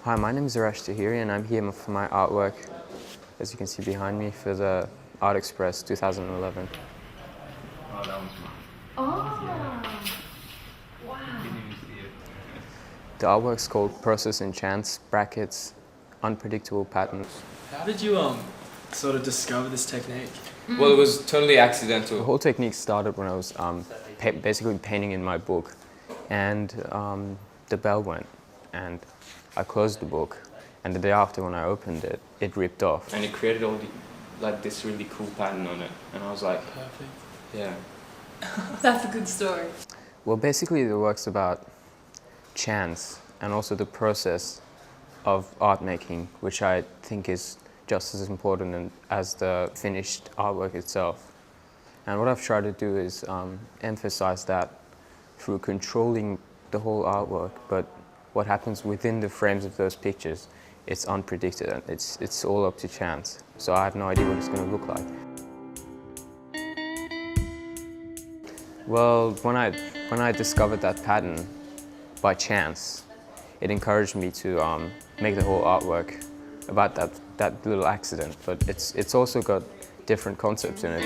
Hi, my name is Arash Taheri and I'm here for my artwork, as you can see behind me, for the ARTEXPRESS 2011. Oh, that one's mine. Oh, wow. Didn't even see it. The artwork's called Process and Chance, brackets, unpredictable patterns. How did you sort of discover this technique? Well, it was totally accidental. The whole technique started when I was basically painting in my book, and the bell went, and I closed the book, and the day after when I opened it, it ripped off. And it created all this really cool pattern on it, and I was like, Perfect. yeah. That's a good story. Well, basically the work's about chance and also the process of art making, which I think is just as important as the finished artwork itself. And what I've tried to do is emphasize that through controlling the whole artwork, but what happens within the frames of those pictures, it's unpredicted and it's all up to chance. So I have no idea what it's going to look like. Well, when I discovered that pattern by chance, it encouraged me to make the whole artwork about that little accident. But it's also got different concepts in it.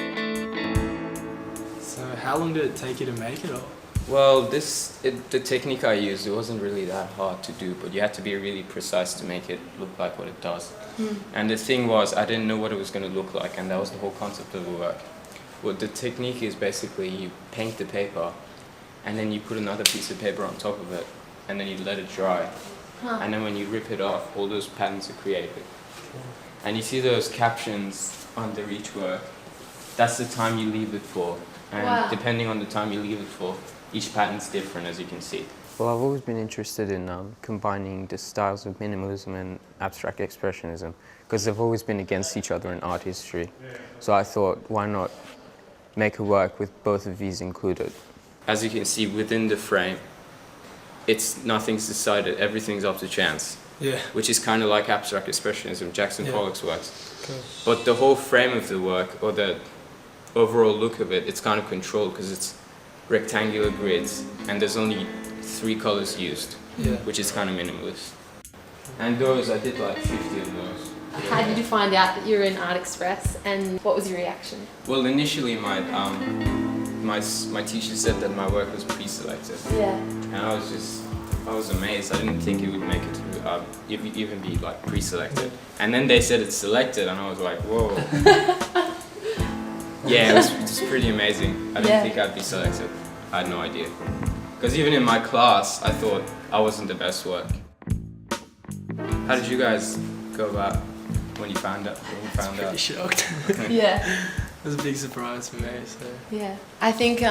So how long did it take you to make it all? Well, the technique I used, it wasn't really that hard to do, but you had to be really precise to make it look like what it does. And the thing was, I didn't know what it was going to look like, and that was the whole concept of the work. Well, the technique is basically you paint the paper, and then you put another piece of paper on top of it, and then you let it dry. And then when you rip it off, all those patterns are created. And you see those captions under each work, that's the time you leave it for. And depending on the time you leave it for, each pattern's different, as you can see. Well, I've always been interested in combining the styles of minimalism and abstract expressionism, because they've always been against each other in art history. So I thought, why not make a work with both of these included? As you can see within the frame, nothing's decided, everything's up to chance. Yeah. Which is kind of like abstract expressionism, Jackson Pollock's works. Cool. But the whole frame of the work, or the overall look of it, it's kind of controlled because it's rectangular grids and there's only 3 colors used, which is kind of minimalist. And those, I did like 50 of those. How did you find out that you were in ARTEXPRESS, and what was your reaction? Well, initially my teacher said that my work was pre-selected. Yeah. And I was amazed. I didn't think it would make it through, even be like pre-selected. And then they said it's selected, and I was like, whoa. Yeah, it was pretty amazing. I didn't think I'd be selected. I had no idea. Because even in my class, I thought I wasn't the best work. How did you guys go about when you found out? Pretty shocked. Yeah. It was a big surprise for me. So. Yeah. I think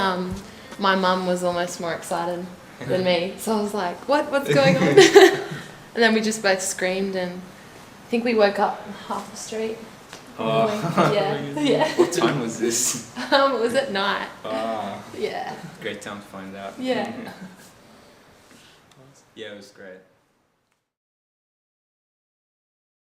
my mum was almost more excited than me, so I was like, what's going on? And then we just both screamed, and I think we woke up half the street. Oh. Yeah. What time was this? It was at night. Oh. Yeah. Great time to find out. Yeah. Yeah, it was great.